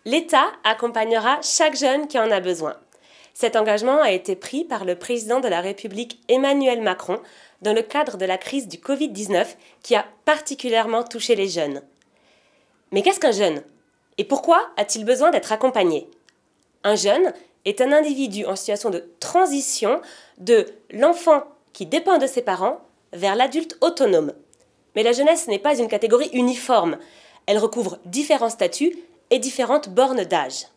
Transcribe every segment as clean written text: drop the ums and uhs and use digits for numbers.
L'État accompagnera chaque jeune qui en a besoin. Cet engagement a été pris par le président de la République Emmanuel Macron dans le cadre de la crise du Covid-19 qui a particulièrement touché les jeunes. Mais qu'est-ce qu'un jeune? Et pourquoi a-t-il besoin d'être accompagné? Un jeune est un individu en situation de transition de l'enfant qui dépend de ses parents vers l'adulte autonome. Mais la jeunesse n'est pas une catégorie uniforme. Elle recouvre différents statuts et différentes bornes d'âge.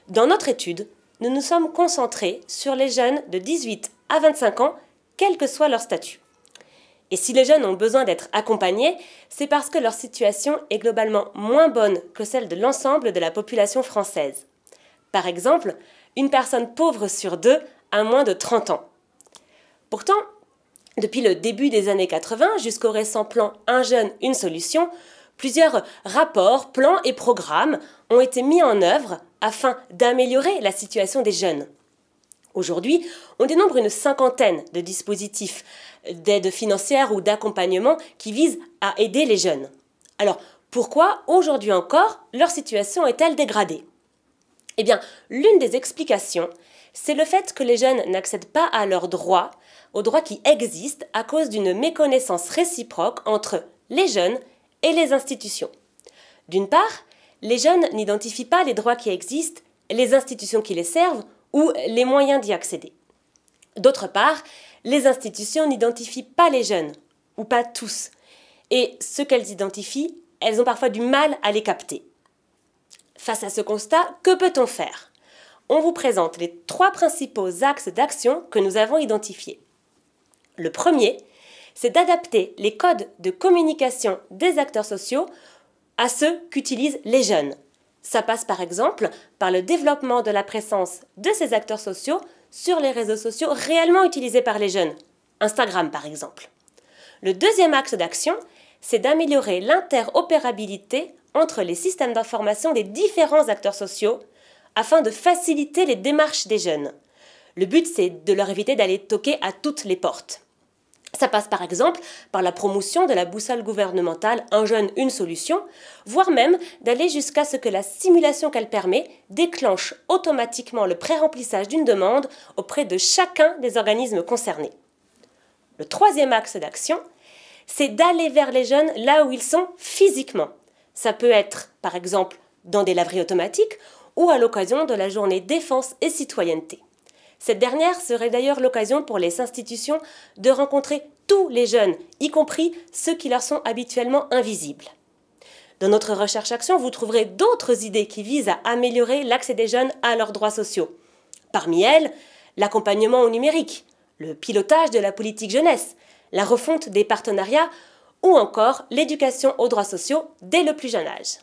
Dans notre étude, nous nous sommes concentrés sur les jeunes de 18 à 25 ans, quel que soit leur statut. Et si les jeunes ont besoin d'être accompagnés, c'est parce que leur situation est globalement moins bonne que celle de l'ensemble de la population française. Par exemple, une personne pauvre sur deux a moins de 30 ans. Pourtant, depuis le début des années 80 jusqu'au récent plan Un jeune, une solution, plusieurs rapports, plans et programmes ont été mis en œuvre afin d'améliorer la situation des jeunes. Aujourd'hui, on dénombre une cinquantaine de dispositifs d'aide financière ou d'accompagnement qui visent à aider les jeunes. Alors, pourquoi aujourd'hui encore leur situation est-elle dégradée? Eh bien, l'une des explications, c'est le fait que les jeunes n'accèdent pas à leurs droits, aux droits qui existent à cause d'une méconnaissance réciproque entre les jeunes et les institutions. D'une part, les jeunes n'identifient pas les droits qui existent, les institutions qui les servent ou les moyens d'y accéder. D'autre part, les institutions n'identifient pas les jeunes, ou pas tous, et ce qu'elles identifient, elles ont parfois du mal à les capter. Face à ce constat, que peut-on faire? On vous présente les 3 principaux axes d'action que nous avons identifiés. Le premier, c'est d'adapter les codes de communication des acteurs sociaux à ceux qu'utilisent les jeunes. Ça passe par exemple par le développement de la présence de ces acteurs sociaux sur les réseaux sociaux réellement utilisés par les jeunes, Instagram par exemple. Le deuxième axe d'action, c'est d'améliorer l'interopérabilité entre les systèmes d'information des différents acteurs sociaux afin de faciliter les démarches des jeunes. Le but, c'est de leur éviter d'aller toquer à toutes les portes. Ça passe par exemple par la promotion de la boussole gouvernementale Un jeune, une solution, voire même d'aller jusqu'à ce que la simulation qu'elle permet déclenche automatiquement le pré-remplissage d'une demande auprès de chacun des organismes concernés. Le troisième axe d'action, c'est d'aller vers les jeunes là où ils sont physiquement. Ça peut être par exemple dans des laveries automatiques ou à l'occasion de la journée défense et citoyenneté. Cette dernière serait d'ailleurs l'occasion pour les institutions de rencontrer tous les jeunes, y compris ceux qui leur sont habituellement invisibles. Dans notre recherche-action, vous trouverez d'autres idées qui visent à améliorer l'accès des jeunes à leurs droits sociaux. Parmi elles, l'accompagnement au numérique, le pilotage de la politique jeunesse, la refonte des partenariats ou encore l'éducation aux droits sociaux dès le plus jeune âge.